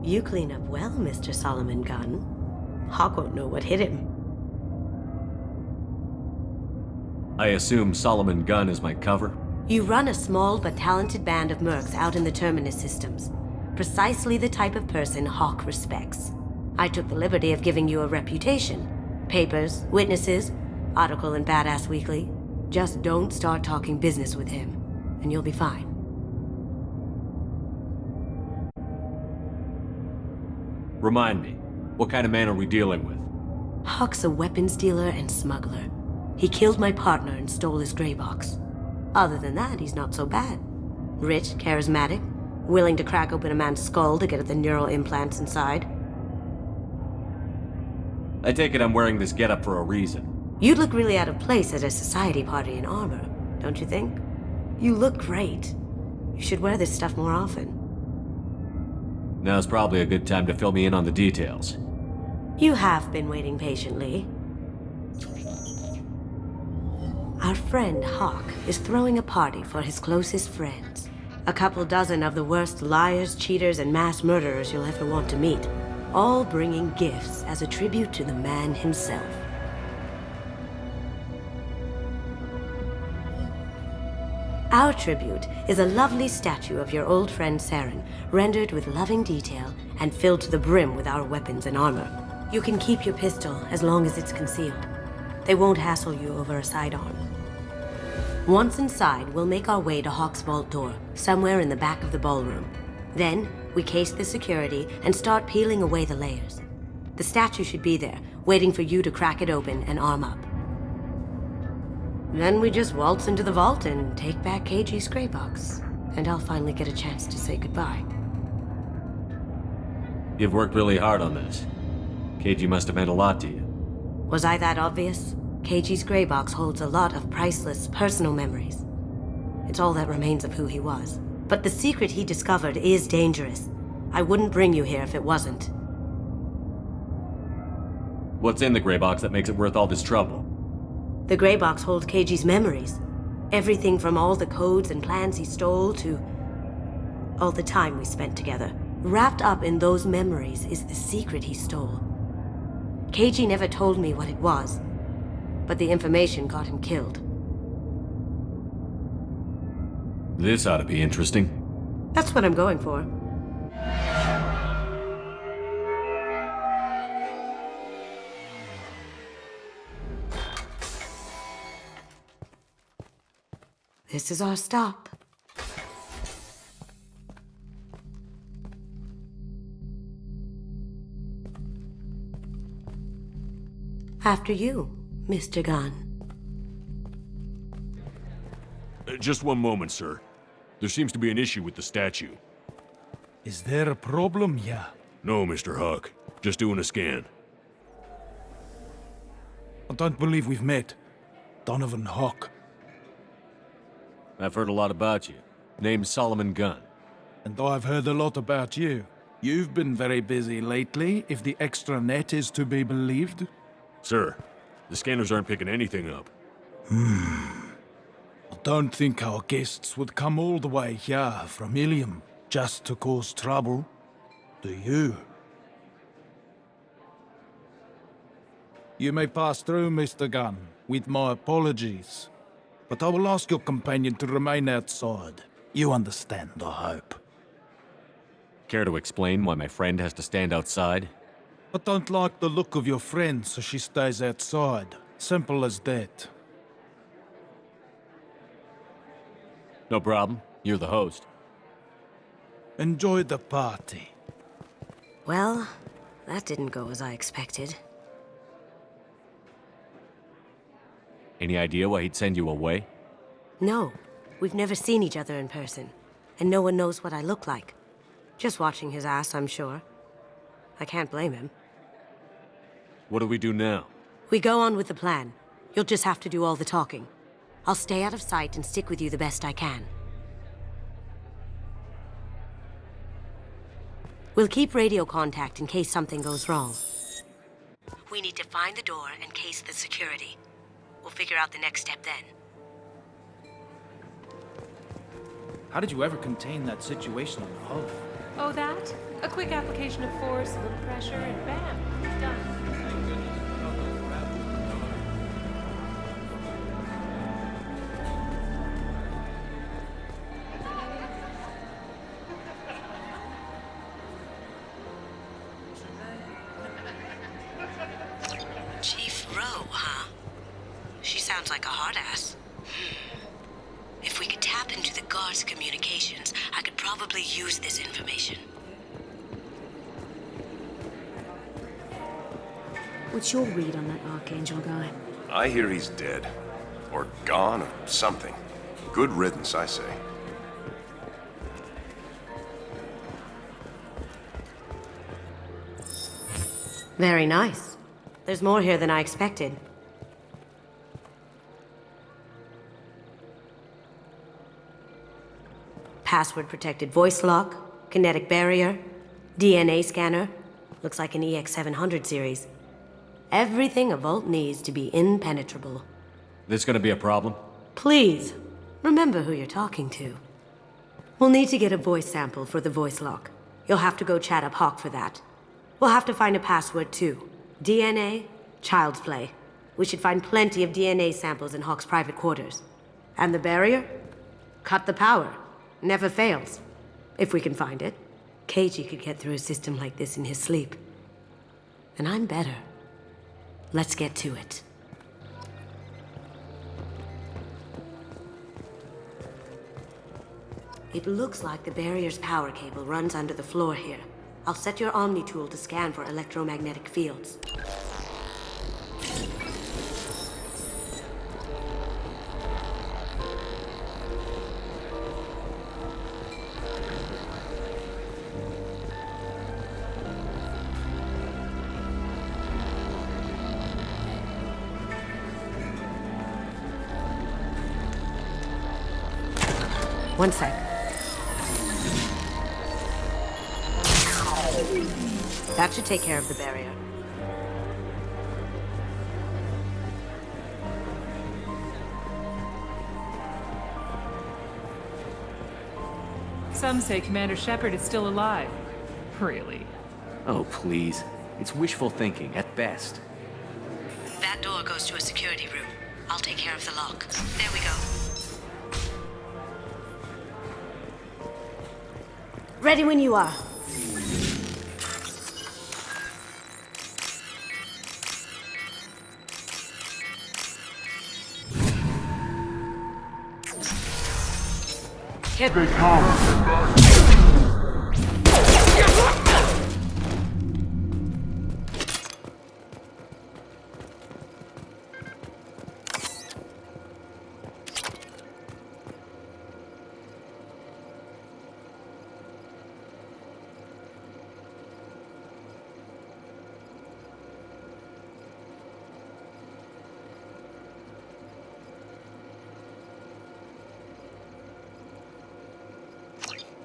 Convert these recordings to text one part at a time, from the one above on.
You clean up well, Mr. Solomon Gunn. Hawk won't know what hit him. I assume Solomon Gunn is my cover? You run a small but talented band of mercs out in the Terminus systems. Precisely the type of person Hawk respects. I took the liberty of giving you a reputation. Papers, witnesses, article in Badass Weekly. Just don't start talking business with him, and you'll be fine. Remind me, what kind of man are we dealing with? Hawk's a weapons dealer and smuggler. He killed my partner and stole his gray box. Other than that, he's not so bad. Rich, charismatic, willing to crack open a man's skull to get at the neural implants inside. I take it I'm wearing this getup for a reason. You'd look really out of place at a society party in armor, don't you think? You look great. You should wear this stuff more often. Now's probably a good time to fill me in on the details. You have been waiting patiently. Our friend Hawk is throwing a party for his closest friends. A couple dozen of the worst liars, cheaters, and mass murderers you'll ever want to meet. All bringing gifts as a tribute to the man himself. Our tribute is a lovely statue of your old friend Saren, rendered with loving detail and filled to the brim with our weapons and armor. You can keep your pistol as long as it's concealed. They won't hassle you over a sidearm. Once inside, we'll make our way to Hawk's vault door, somewhere in the back of the ballroom. Then, we case the security and start peeling away the layers. The statue should be there, waiting for you to crack it open and arm up. Then we just waltz into the vault and take back KG's gray box. And I'll finally get a chance to say goodbye. You've worked really hard on this. KG must have meant a lot to you. Was I that obvious? KG's gray box holds a lot of priceless personal memories. It's all that remains of who he was. But the secret he discovered is dangerous. I wouldn't bring you here if it wasn't. What's in the gray box that makes it worth all this trouble? The gray box holds KG's memories. Everything from all the codes and plans he stole to all the time we spent together. Wrapped up in those memories is the secret he stole. KG never told me what it was, but the information got him killed. This ought to be interesting. That's what I'm going for. This is our stop. After you, Mr. Gunn. Just one moment, sir. There seems to be an issue with the statue. Is there a problem here? No, Mr. Hawk. Just doing a scan. I don't believe we've met. Donovan Hawk. I've heard a lot about you. Name's Solomon Gunn. And I've heard a lot about you. You've been very busy lately, if the extranet is to be believed. Sir, the scanners aren't picking anything up. I don't think our guests would come all the way here from Ilium just to cause trouble. Do you? You may pass through, Mr. Gunn, with my apologies. But I will ask your companion to remain outside. You understand, I hope. Care to explain why my friend has to stand outside? I don't like the look of your friend, so she stays outside. Simple as that. No problem. You're the host. Enjoy the party. Well, that didn't go as I expected. Any idea why he'd send you away? No, we've never seen each other in person, and no one knows what I look like. Just watching his ass, I'm sure. I can't blame him. What do we do now? We go on with the plan. You'll just have to do all the talking. I'll stay out of sight and stick with you the best I can. We'll keep radio contact in case something goes wrong. We need to find the door and case the security. We'll figure out the next step then. How did you ever contain that situation on the hull? Oh, that? A quick application of force, a little pressure, and bam, done. Chief Rowe, huh? She sounds like a hard ass. If we could tap into the guard's communications, I could probably use this information. What's your read on that Archangel guy? I hear he's dead. Or gone, or something. Good riddance, I say. Very nice. There's more here than I expected. Password-protected voice lock, kinetic barrier, DNA scanner. Looks like an EX-700 series. Everything a vault needs to be impenetrable. This gonna be a problem? Please, remember who you're talking to. We'll need to get a voice sample for the voice lock. You'll have to go chat up Hawk for that. We'll have to find a password too. DNA, child's play. We should find plenty of DNA samples in Hawk's private quarters. And the barrier? Cut the power. Never fails. If we can find it. KG could get through a system like this in his sleep. And I'm better. Let's get to it. It looks like the barrier's power cable runs under the floor here. I'll set your Omni tool to scan for electromagnetic fields. One sec. That should take care of the barrier. Some say Commander Shepard is still alive. Really? Oh, please. It's wishful thinking, at best. That door goes to a security room. I'll take care of the lock. There we go. Ready when you are. Hit.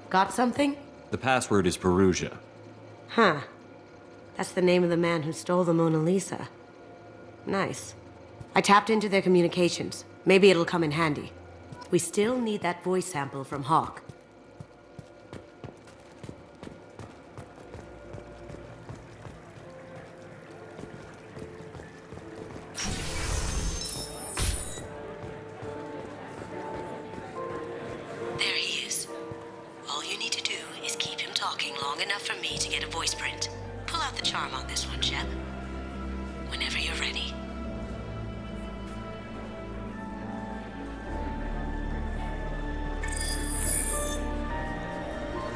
Got something? The password is Perugia. Huh. That's the name of the man who stole the Mona Lisa. Nice. I tapped into their communications. Maybe it'll come in handy. We still need that voice sample from Hawk. There he is. All you need to do is keep him talking long enough for me to get a voice print. Pull out the charm on this one, Shep. Whenever you're ready.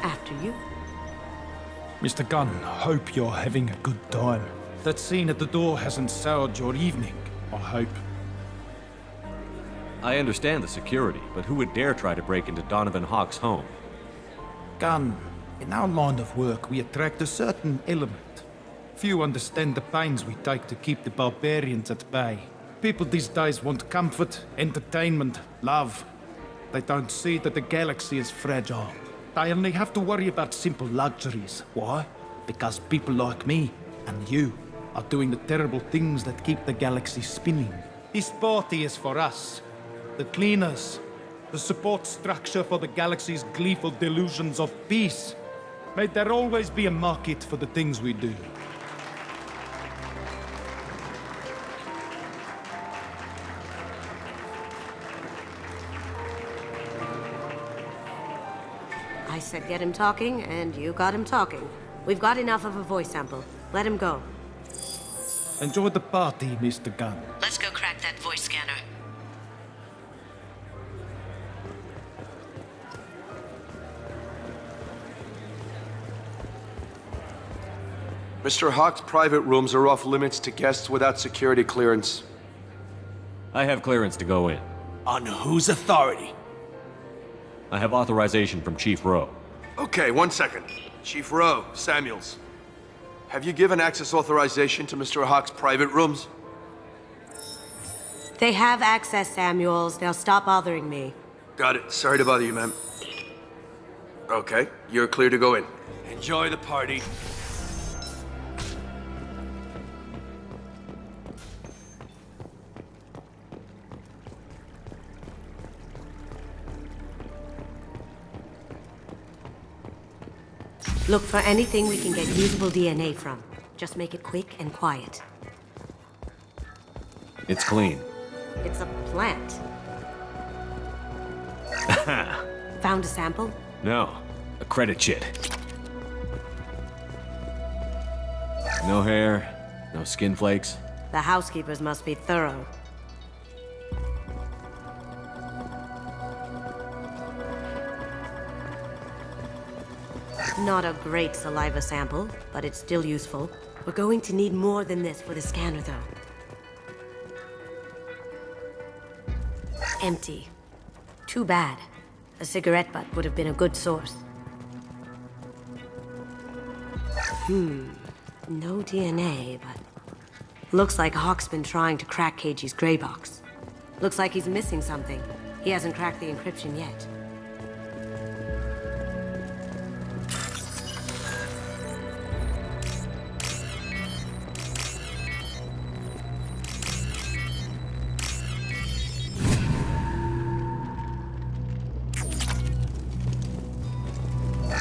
After you. Mr. Gunn, hope you're having a good time. That scene at the door hasn't soured your evening, I hope. I understand the security, but who would dare try to break into Donovan Hawk's home? Gunn, in our line of work, we attract a certain element. Few understand the pains we take to keep the barbarians at bay. People these days want comfort, entertainment, love. They don't see that the galaxy is fragile. They only have to worry about simple luxuries. Why? Because people like me and you are doing the terrible things that keep the galaxy spinning. This party is for us, the cleaners, the support structure for the galaxy's gleeful delusions of peace. May there always be a market for the things we do. I said get him talking, and you got him talking. We've got enough of a voice sample. Let him go. Enjoy the party, Mr. Gunn. Let's go crack that voice scanner. Mr. Hawk's private rooms are off limits to guests without security clearance. I have clearance to go in. On whose authority? I have authorization from Chief Rowe. Okay, 1 second. Chief Rowe, Samuels. Have you given access authorization to Mr. Hawk's private rooms? They have access, Samuels. Now stop bothering me. Got it. Sorry to bother you, ma'am. Okay, you're clear to go in. Enjoy the party. Look for anything we can get usable DNA from. Just make it quick and quiet. It's clean. It's a plant. Found a sample? No, a credit chit. No hair, no skin flakes. The housekeepers must be thorough. Not a great saliva sample, but it's still useful. We're going to need more than this for the scanner, though. Empty. Too bad. A cigarette butt would have been a good source. No DNA, but... Looks like Hawk's been trying to crack KG's gray box. Looks like he's missing something. He hasn't cracked the encryption yet.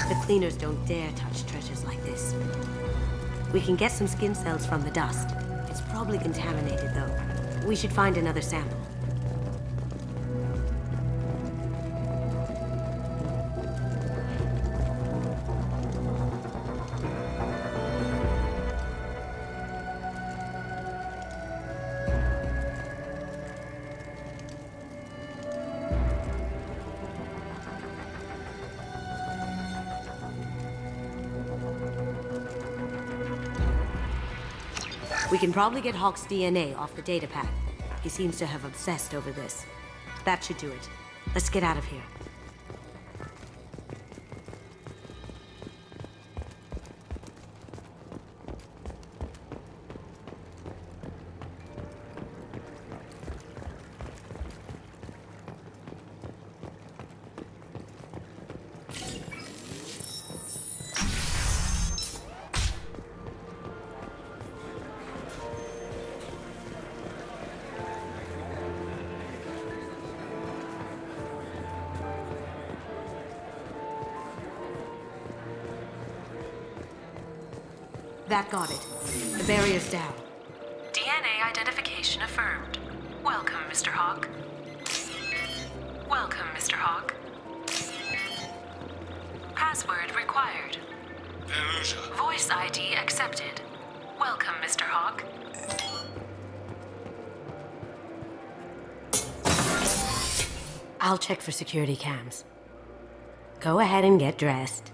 The cleaners don't dare touch treasures like this. We can get some skin cells from the dust. It's probably contaminated, though. We should find another sample. We can probably get Hawk's DNA off the datapad. He seems to have obsessed over this. That should do it. Let's get out of here. That got it. The barrier's down. DNA identification affirmed. Welcome, Mr. Hawk. Welcome, Mr. Hawk. Password required. Voice ID accepted. Welcome, Mr. Hawk. I'll check for security cams. Go ahead and get dressed.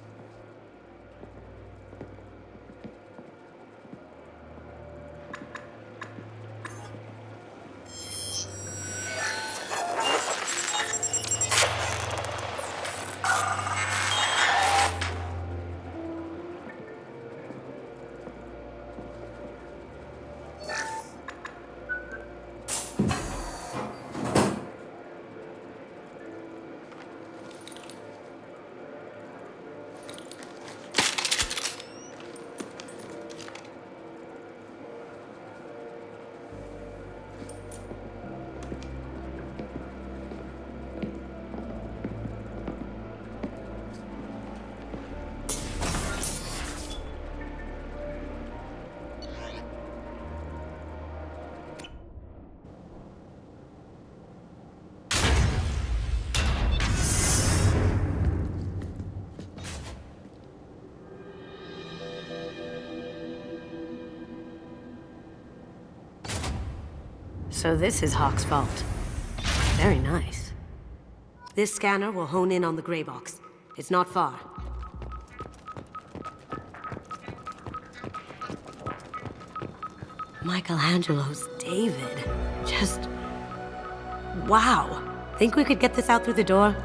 So this is Hawk's vault. Very nice. This scanner will hone in on the gray box. It's not far. Michelangelo's David. Just... wow. Think we could get this out through the door?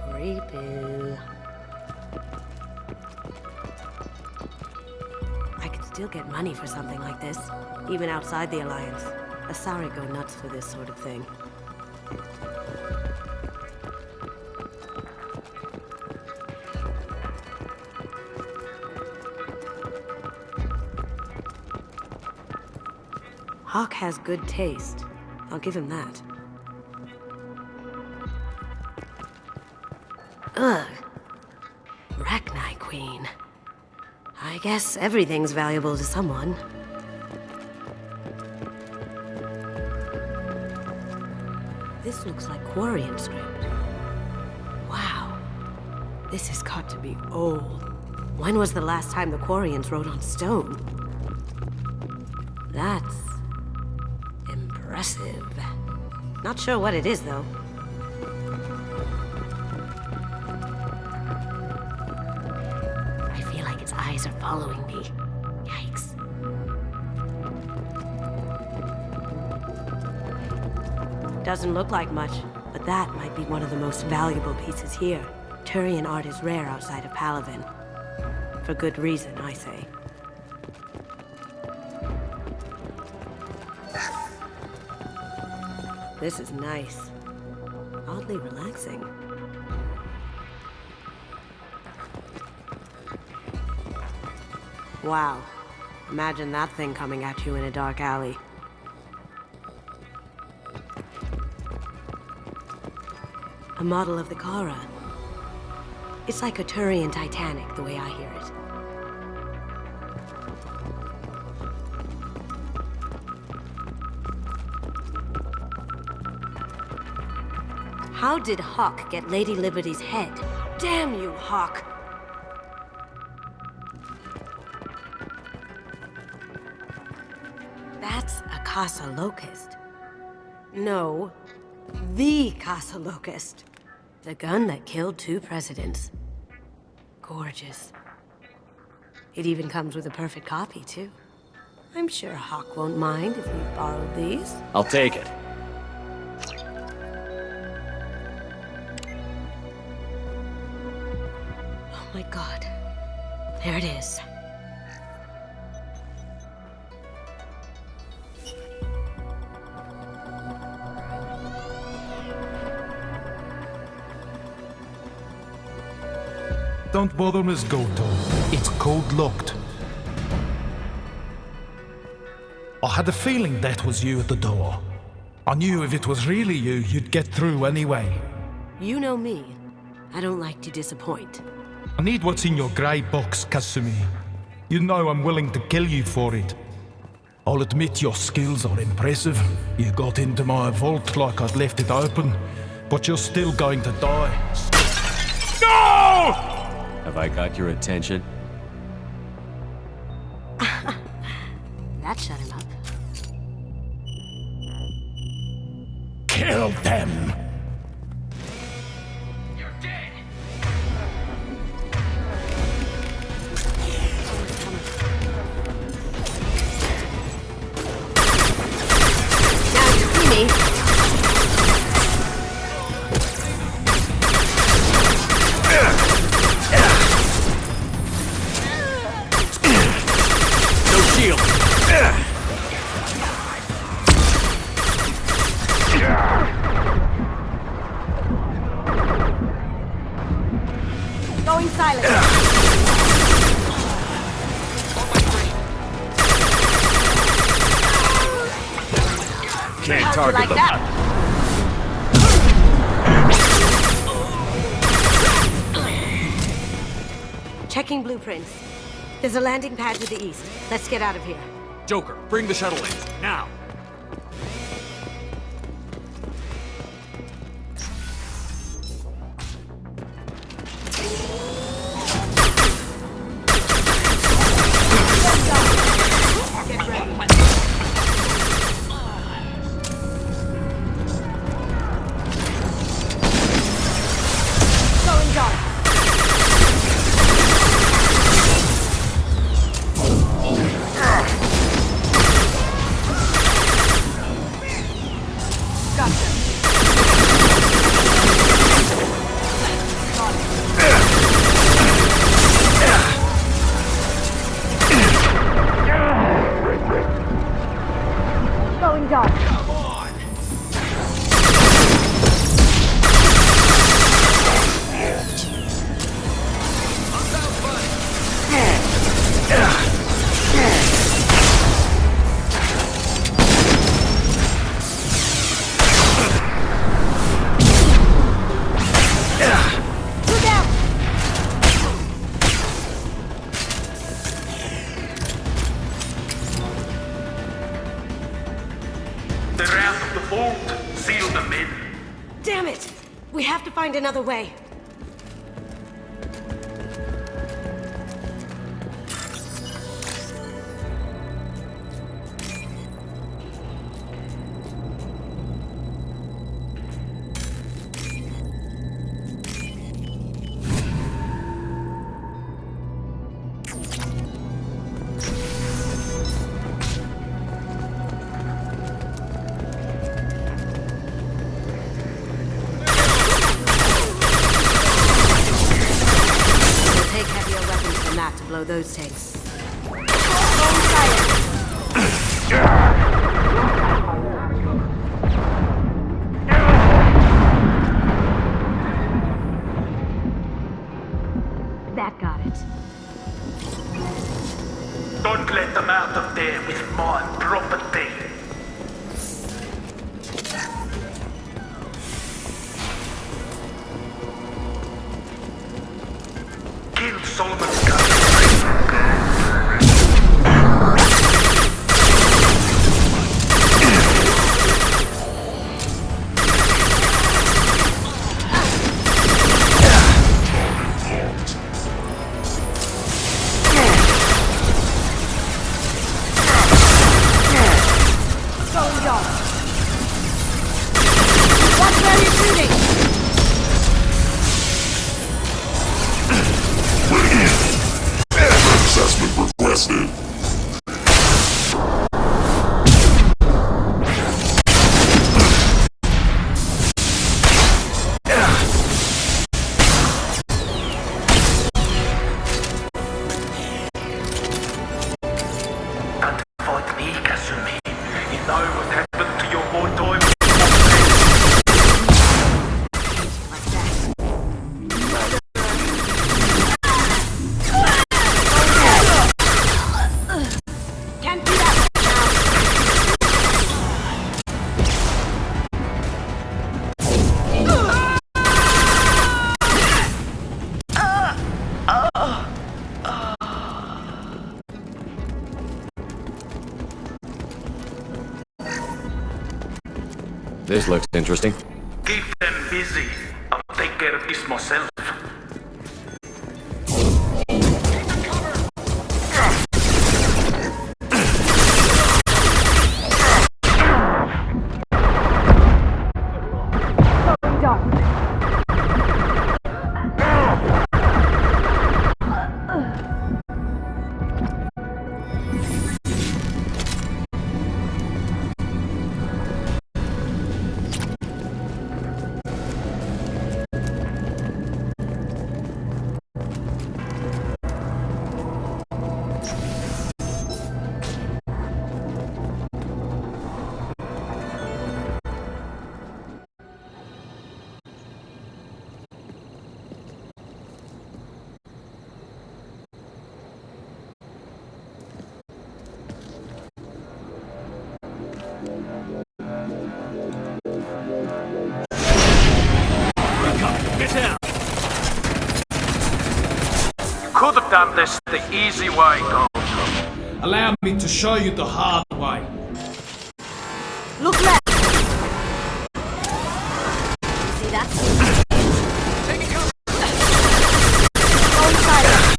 Creepy. I could still get money for something like this, even outside the Alliance. Asari go nuts for this sort of thing. Hawk has good taste. I'll give him that. Ugh. Rachni Queen. I guess everything's valuable to someone. This looks like Quarian script. Wow. This has got to be old. When was the last time the Quarians wrote on stone? That's... impressive. Not sure what it is, though. I feel like its eyes are following me. Yikes. Doesn't look like much, but that might be one of the most valuable pieces here. Turian art is rare outside of Palaven. For good reason, I say. This is nice. Oddly relaxing. Wow. Imagine that thing coming at you in a dark alley. A model of the Kara. It's like a Turian Titanic, the way I hear it. How did Hawk get Lady Liberty's head? Damn you, Hawk! That's a Casa Locust. No, the Casa Locust. The gun that killed 2 presidents. Gorgeous. It even comes with a perfect copy, too. I'm sure Hawk won't mind if we borrowed these. I'll take it. Oh my god. There it is. Don't bother, Miss Goto. It's code-locked. I had a feeling that was you at the door. I knew if it was really you, you'd get through anyway. You know me. I don't like to disappoint. I need what's in your grey box, Kasumi. You know I'm willing to kill you for it. I'll admit your skills are impressive. You got into my vault like I'd left it open, but you're still going to die. No! Have I got your attention? That shut him up. Kill them! You're dead! Now you see me. No shield! Going silent. Can't How'd you target like them. that? Checking blueprints. There's a landing pad to the east. Let's get out of here. Joker, bring the shuttle in, now! We have to find another way. To blow those tanks. That got it. Don't let them out of there with my property. Kill Solomon's gun. Fight me, Kasumi. You know what happened to your boy toy. Can't do that This looks interesting. Keep them busy. I'll take care of this myself. Could have done this the easy way, though. Allow me to show you the hard way. Look left. See that? Take it, cover. Go inside.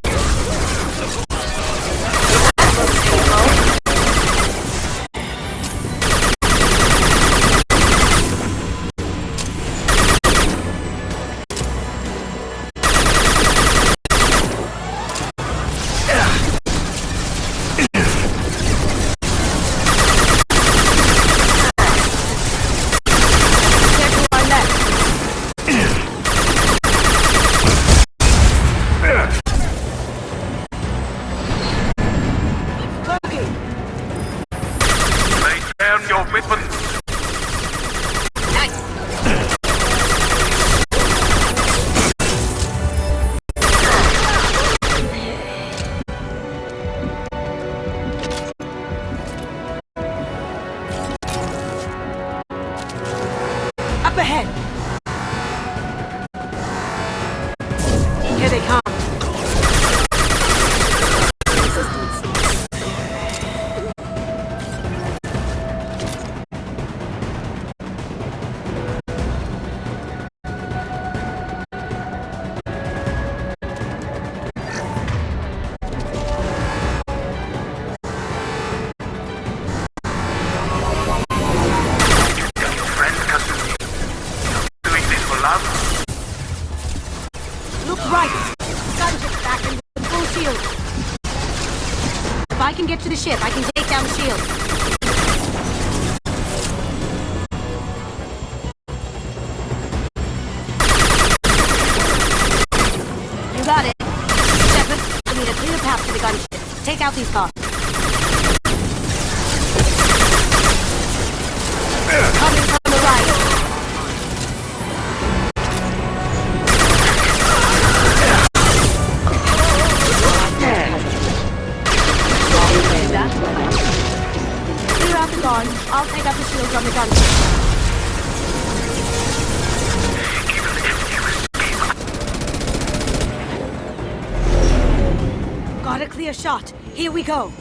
Right! Gunship's back and with full shield. If I can get to the ship, I can take down the shield. You got it. Shepard, I need a clear path to the gunship. Take out these cars. Coming from the right. Clear out the guards. I'll take out the shields on the gunship. Got a clear shot. Here we go.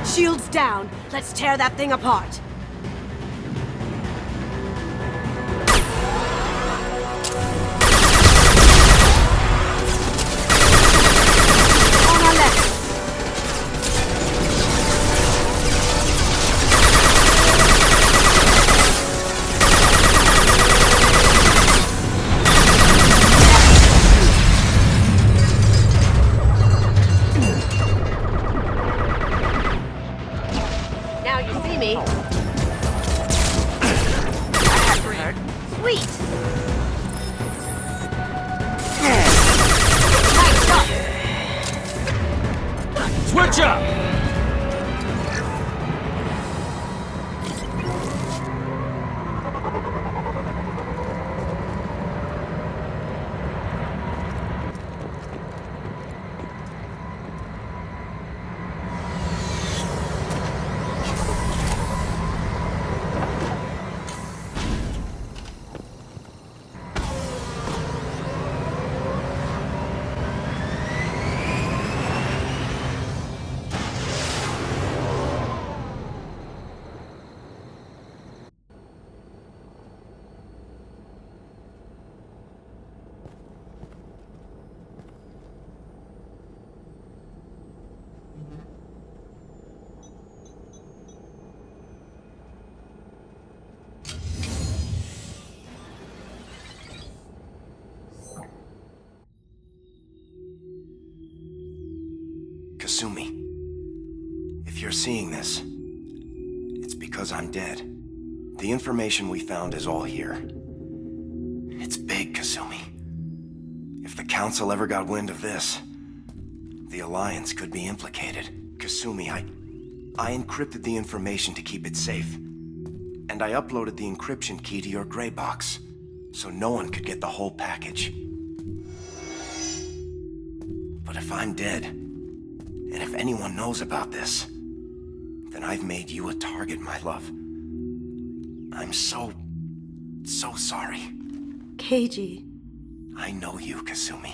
Shields down. Let's tear that thing apart. On our left. Now you see me. Sweet! Nice shot! Switch up! Kasumi, if you're seeing this, it's because I'm dead. The information we found is all here. It's big, Kasumi. If the Council ever got wind of this, the Alliance could be implicated. Kasumi, I encrypted the information to keep it safe. And I uploaded the encryption key to your gray box, so no one could get the whole package. But if I'm dead, and if anyone knows about this, then I've made you a target, my love. I'm so sorry. KG. I know you, Kasumi.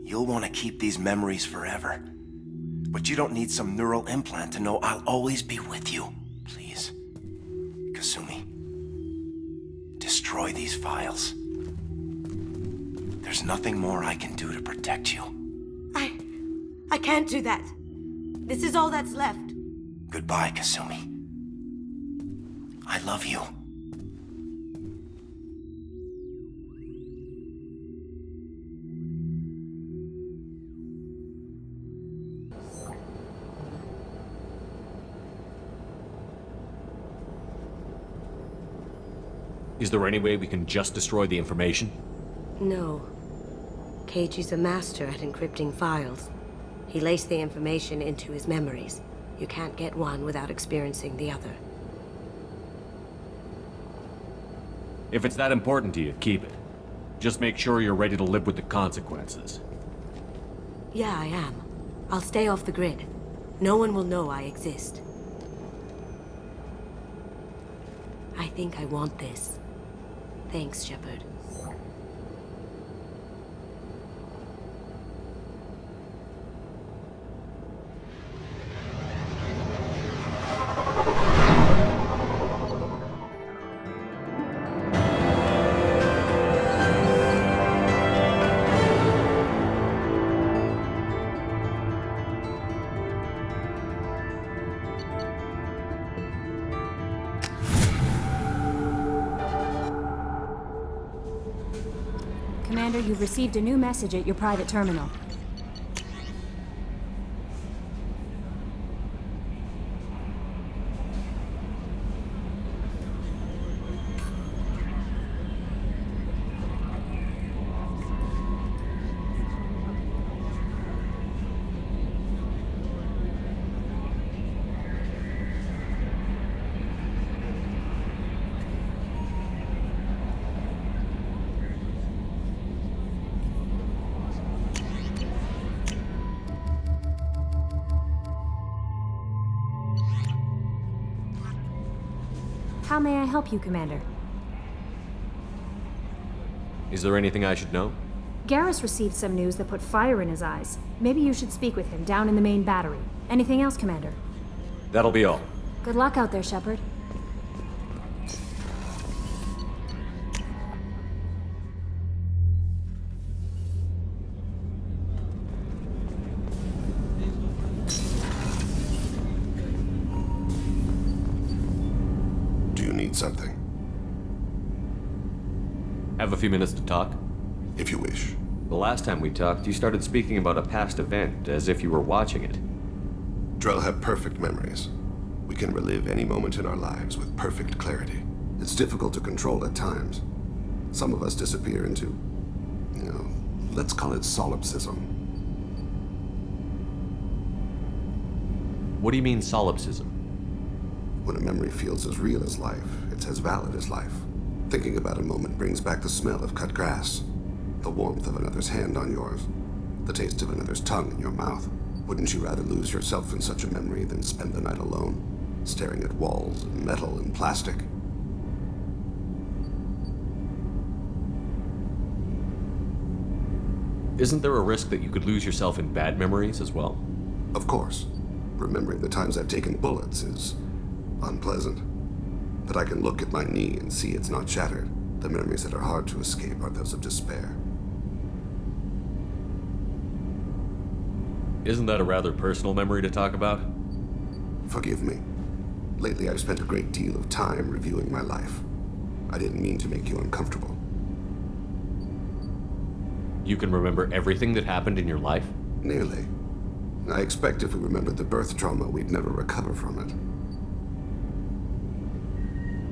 You'll want to keep these memories forever. But you don't need some neural implant to know I'll always be with you. Please. Kasumi. Destroy these files. There's nothing more I can do to protect you. I can't do that. This is all that's left. Goodbye, Kasumi. I love you. Is there any way we can just destroy the information? No. Keiji's a master at encrypting files. He laced the information into his memories. You can't get one without experiencing the other. If it's that important to you, keep it. Just make sure you're ready to live with the consequences. Yeah, I am. I'll stay off the grid. No one will know I exist. I think I want this. Thanks, Shepard. Commander, you've received a new message at your private terminal. How may I help you, Commander? Is there anything I should know? Garrus received some news that put fire in his eyes. Maybe you should speak with him down in the main battery. Anything else, Commander? That'll be all. Good luck out there, Shepard. Something. Have a few minutes to talk? If you wish. The last time we talked, you started speaking about a past event, as if you were watching it. Drell have perfect memories. We can relive any moment in our lives with perfect clarity. It's difficult to control at times. Some of us disappear into, let's call it solipsism. What do you mean, solipsism? When a memory feels as real as life, it's as valid as life. Thinking about a moment brings back the smell of cut grass, the warmth of another's hand on yours, the taste of another's tongue in your mouth. Wouldn't you rather lose yourself in such a memory than spend the night alone, staring at walls and metal and plastic? Isn't there a risk that you could lose yourself in bad memories as well? Of course. Remembering the times I've taken bullets is unpleasant. But I can look at my knee and see it's not shattered. The memories that are hard to escape are those of despair. Isn't that a rather personal memory to talk about? Forgive me. Lately I've spent a great deal of time reviewing my life. I didn't mean to make you uncomfortable. You can remember everything that happened in your life? Nearly. I expect if we remembered the birth trauma, we'd never recover from it.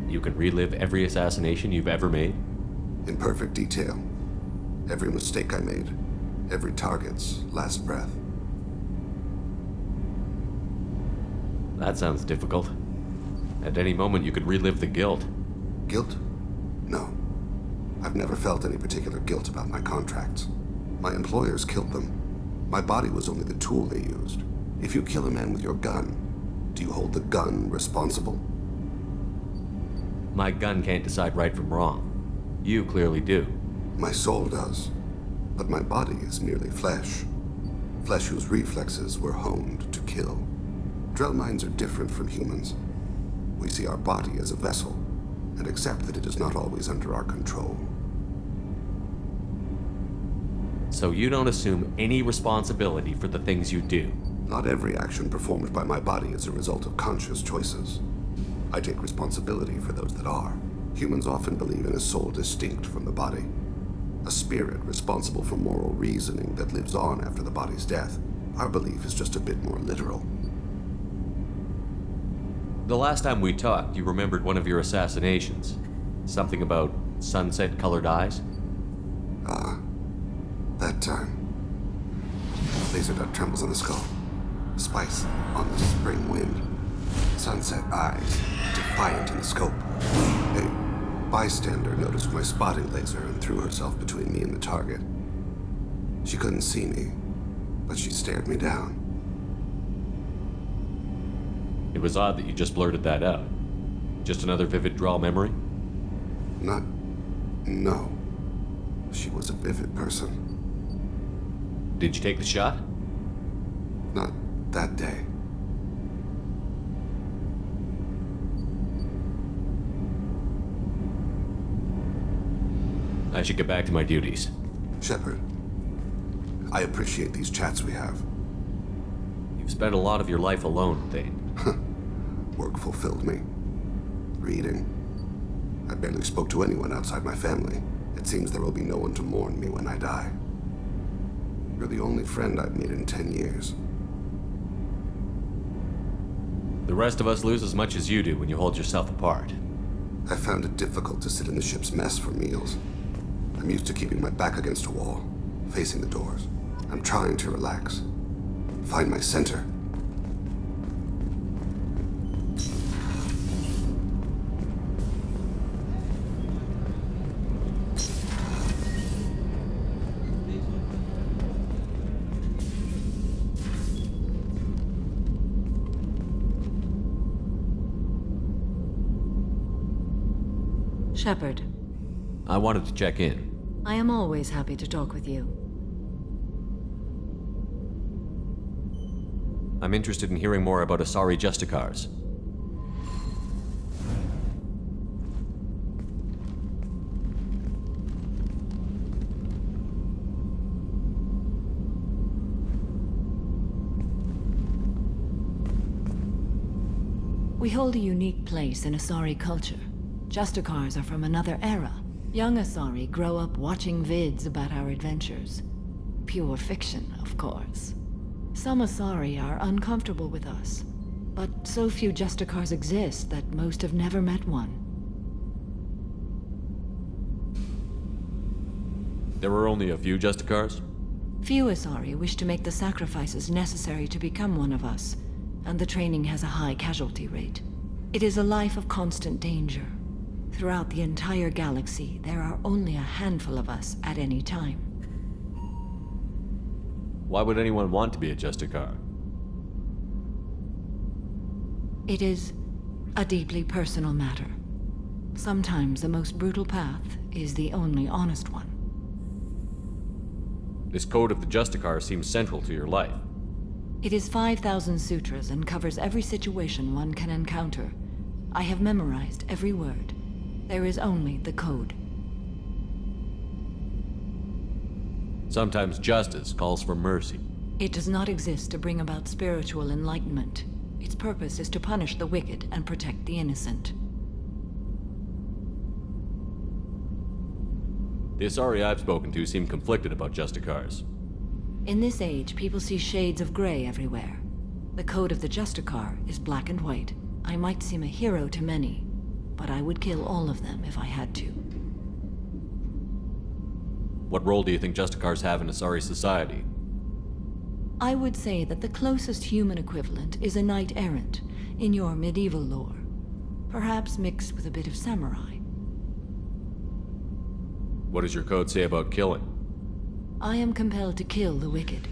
You can relive every assassination you've ever made? In perfect detail. Every mistake I made. Every target's last breath. That sounds difficult. At any moment, you could relive the guilt. Guilt? No. I've never felt any particular guilt about my contracts. My employers killed them. My body was only the tool they used. If you kill a man with your gun, do you hold the gun responsible? My gun can't decide right from wrong. You clearly do. My soul does. But my body is merely flesh. Flesh whose reflexes were honed to kill. Drell minds are different from humans. We see our body as a vessel, and accept that it is not always under our control. So you don't assume any responsibility for the things you do? Not every action performed by my body is a result of conscious choices. I take responsibility for those that are. Humans often believe in a soul distinct from the body. A spirit responsible for moral reasoning that lives on after the body's death. Our belief is just a bit more literal. The last time we talked, you remembered one of your assassinations. Something about sunset-colored eyes? Ah, that time. Laser dot trembles on the skull. Spice on the spring wind. Sunset eyes, defiant in the scope. A bystander noticed my spotting laser and threw herself between me and the target. She couldn't see me, but she stared me down. It was odd that you just blurted that out. Just another vivid draw memory? Not No. She was a vivid person. Did you take the shot? Not that day. I should get back to my duties. Shepard, I appreciate these chats we have. You've spent a lot of your life alone, Thane. Work fulfilled me. Reading. I barely spoke to anyone outside my family. It seems there will be no one to mourn me when I die. You're the only friend I've made in 10 years. The rest of us lose as much as you do when you hold yourself apart. I found it difficult to sit in the ship's mess for meals. I'm used to keeping my back against a wall, facing the doors. I'm trying to relax. Find my center. Shepard. I wanted to check in. I am always happy to talk with you. I'm interested in hearing more about Asari Justicars. We hold a unique place in Asari culture. Justicars are from another era. Young Asari grow up watching vids about our adventures. Pure fiction, of course. Some Asari are uncomfortable with us, but so few Justicars exist that most have never met one. There were only a few Justicars? Few Asari wish to make the sacrifices necessary to become one of us, and the training has a high casualty rate. It is a life of constant danger. Throughout the entire galaxy, there are only a handful of us at any time. Why would anyone want to be a Justicar? It is a deeply personal matter. Sometimes the most brutal path is the only honest one. This code of the Justicar seems central to your life. It is 5,000 sutras and covers every situation one can encounter. I have memorized every word. There is only the code. Sometimes justice calls for mercy. It does not exist to bring about spiritual enlightenment. Its purpose is to punish the wicked and protect the innocent. The Asari I've spoken to seem conflicted about Justicars. In this age, people see shades of gray everywhere. The code of the Justicar is black and white. I might seem a hero to many, but I would kill all of them if I had to. What role do you think Justicars have in Asari society? I would say that the closest human equivalent is a knight-errant in your medieval lore. Perhaps mixed with a bit of samurai. What does your code say about killing? I am compelled to kill the wicked.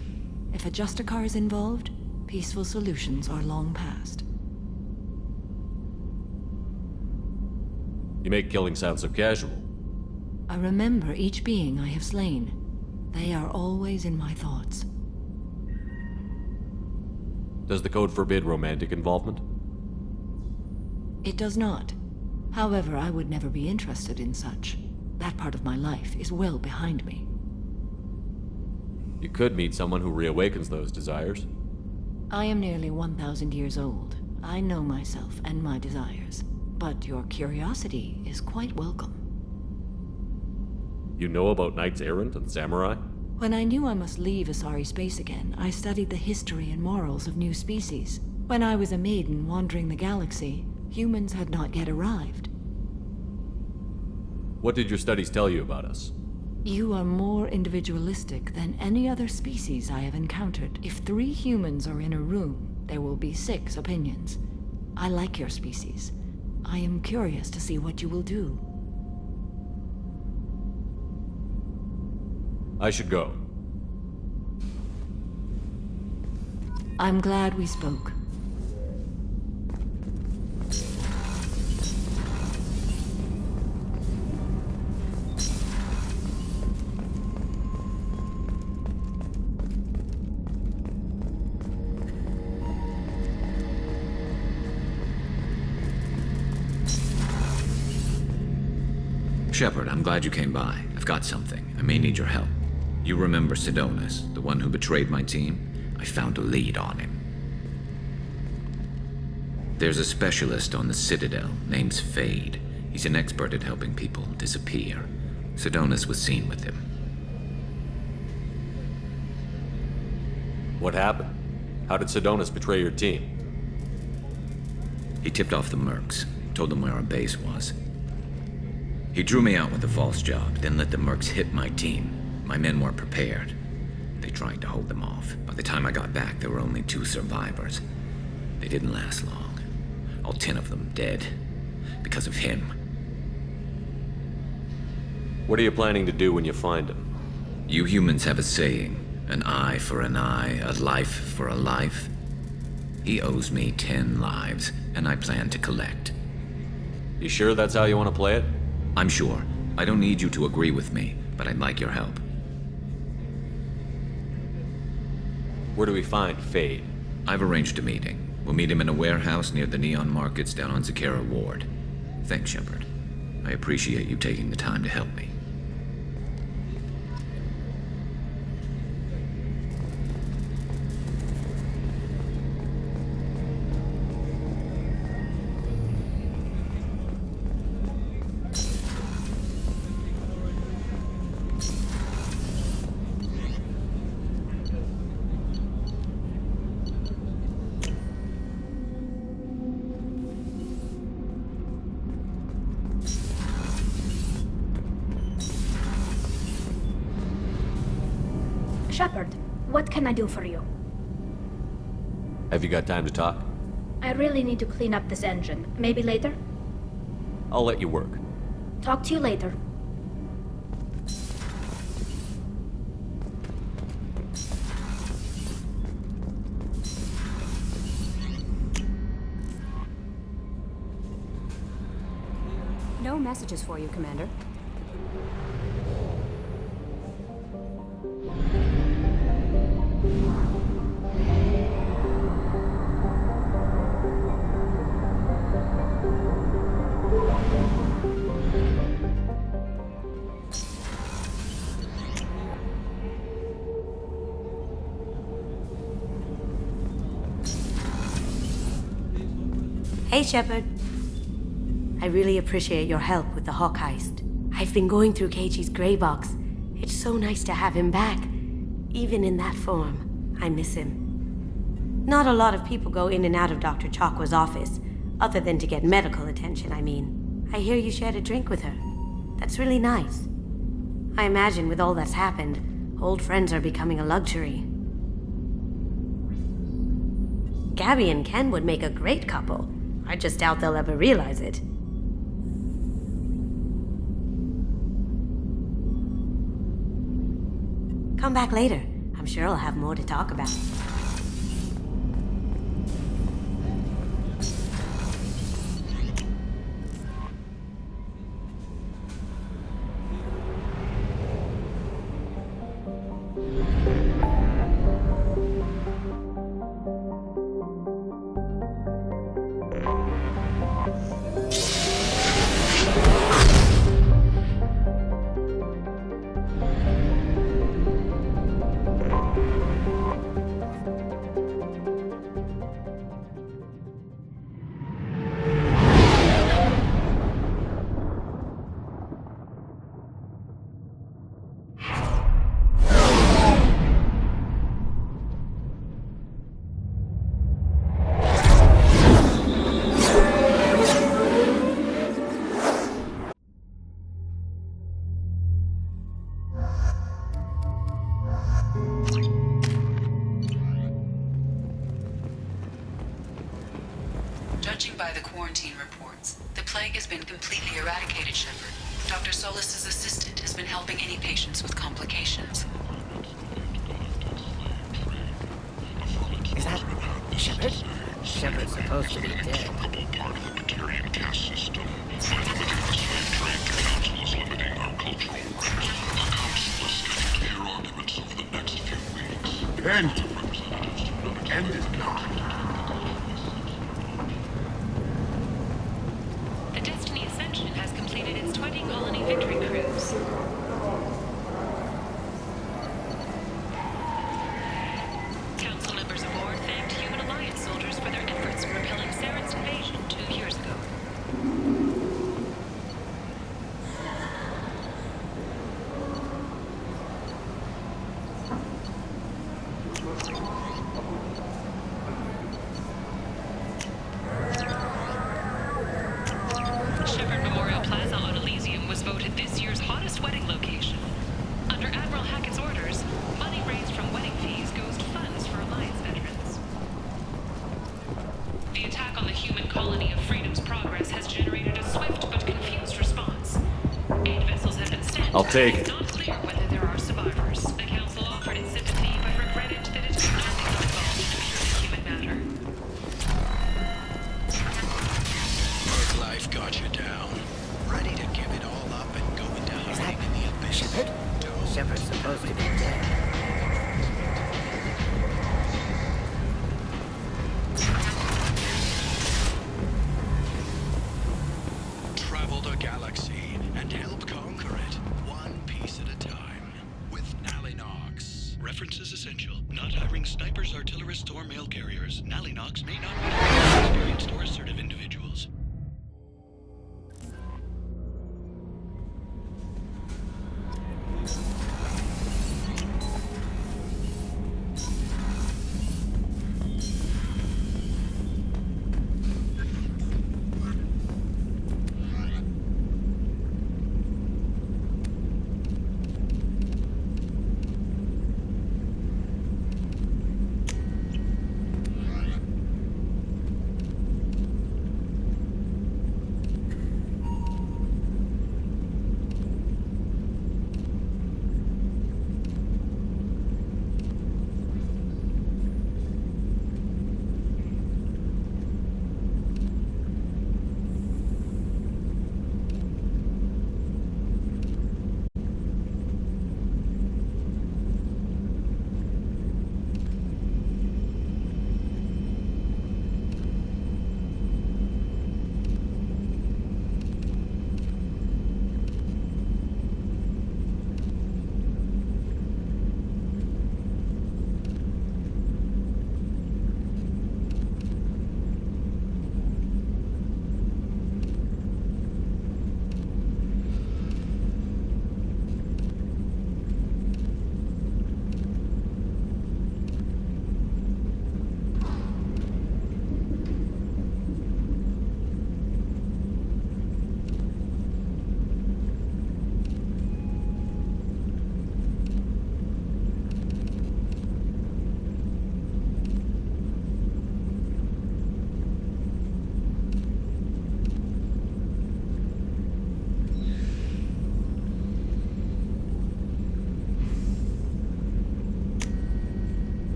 If a Justicar is involved, peaceful solutions are long past. You make killing sound so casual. I remember each being I have slain. They are always in my thoughts. Does the code forbid romantic involvement? It does not. However, I would never be interested in such. That part of my life is well behind me. You could meet someone who reawakens those desires. I am nearly 1,000 years old. I know myself and my desires. But your curiosity is quite welcome. You know about knights errant and samurai? When I knew I must leave Asari space again, I studied the history and morals of new species. When I was a maiden wandering the galaxy, humans had not yet arrived. What did your studies tell you about us? You are more individualistic than any other species I have encountered. If 3 humans are in a room, there will be 6 opinions. I like your species. I am curious to see what you will do. I should go. I'm glad we spoke. Shepard, I'm glad you came by. I've got something. I may need your help. You remember Sidonis, the one who betrayed my team? I found a lead on him. There's a specialist on the Citadel named Fade. He's an expert at helping people disappear. Sidonis was seen with him. What happened? How did Sidonis betray your team? He tipped off the mercs, told them where our base was. He drew me out with a false job, then let the mercs hit my team. My men weren't prepared. They tried to hold them off. By the time I got back, there were only 2 survivors. They didn't last long. All 10 of them dead. Because of him. What are you planning to do when you find him? You humans have a saying. An eye for an eye, a life for a life. He owes me 10 lives, and I plan to collect. You sure that's how you want to play it? I'm sure. I don't need you to agree with me, but I'd like your help. Where do we find Fade? I've arranged a meeting. We'll meet him in a warehouse near the Neon Markets down on Zakera Ward. Thanks, Shepard. I appreciate you taking the time to help me. Shepard, what can I do for you? Have you got time to talk? I really need to clean up this engine. Maybe later? I'll let you work. Talk to you later. No messages for you, Commander. Hey, Shepard. I really appreciate your help with the Hawk heist. I've been going through Keiichi's gray box. It's so nice to have him back. Even in that form, I miss him. Not a lot of people go in and out of Dr. Chakwa's office, other than to get medical attention, I mean. I hear you shared a drink with her. That's really nice. I imagine with all that's happened, old friends are becoming a luxury. Gabby and Ken would make a great couple. I just doubt they'll ever realize it. Come back later. I'm sure I'll have more to talk about. Judging by the quarantine reports, the plague has been completely eradicated, Shepard. Dr. Solis's assistant has been helping any patients with complications. Is that Shepard? Shepard's supposed to be dead. End it now. The Destiny Ascension has completed its 20 colony victory proposed wedding location. Under Admiral Hackett's orders, money raised from wedding fees goes to funds for Alliance veterans. The attack on the human colony of Freedom's Progress has generated a swift but confused response. 8 vessels have been sent. I'll take it. It's not clear whether there are survivors. The Council offered its sympathy, but regretted that it could not become involved in a purely human matter. Merc life got you down. Ready to give it all up and going down Is that in the abyss. Shepard? Shepard's supposed to be dead. Travel the galaxy and help conquer it, one piece at a time. With Nalinox. References essential. Not hiring snipers, artillerists, or mail carriers. Nalinox may not be experienced or assertive individuals.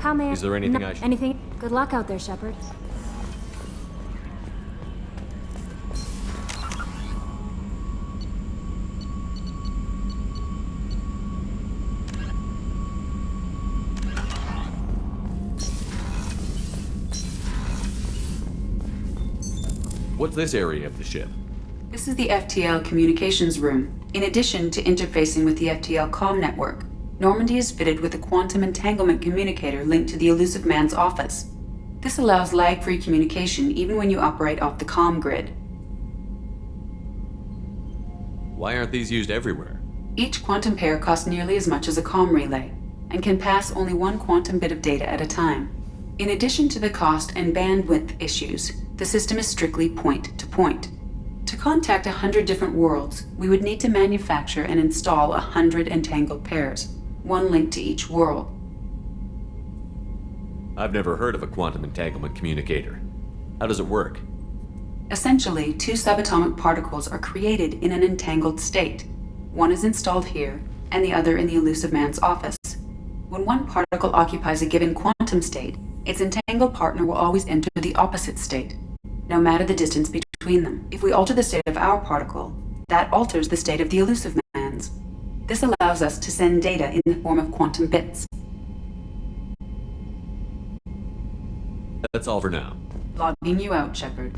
How may I... Is there anything No, I should... Anything? Good luck out there, Shepard. What's this area of the ship? This is the FTL communications room. In addition to interfacing with the FTL comm network, Normandy is fitted with a quantum entanglement communicator linked to the Elusive Man's office. This allows lag-free communication even when you operate off the comm grid. Why aren't these used everywhere? Each quantum pair costs nearly as much as a comm relay, and can pass only one quantum bit of data at a time. In addition to the cost and bandwidth issues, the system is strictly point-to-point. To contact 100 different worlds, we would need to manufacture and install 100 entangled pairs, one link to each world. I've never heard of a quantum entanglement communicator. How does it work? Essentially, 2 subatomic particles are created in an entangled state. One is installed here, and the other in the Elusive Man's office. When one particle occupies a given quantum state, its entangled partner will always enter the opposite state, no matter the distance between them. If we alter the state of our particle, that alters the state of the Elusive Man's. This allows us to send data in the form of quantum bits. That's all for now. Logging you out, Shepard.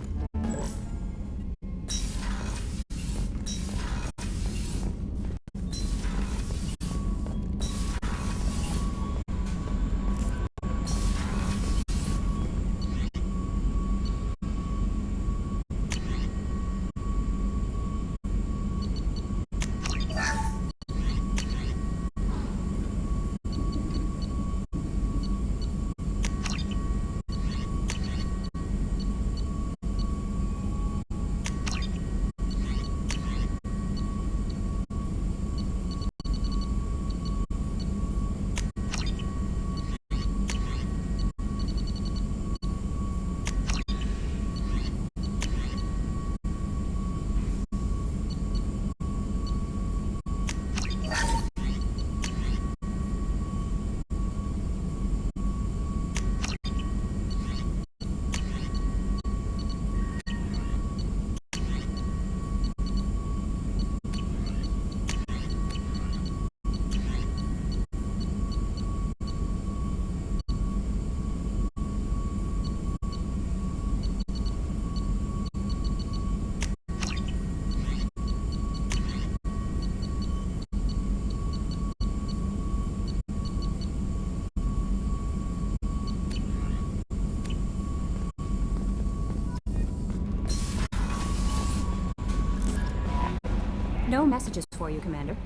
No messages for you, Commander.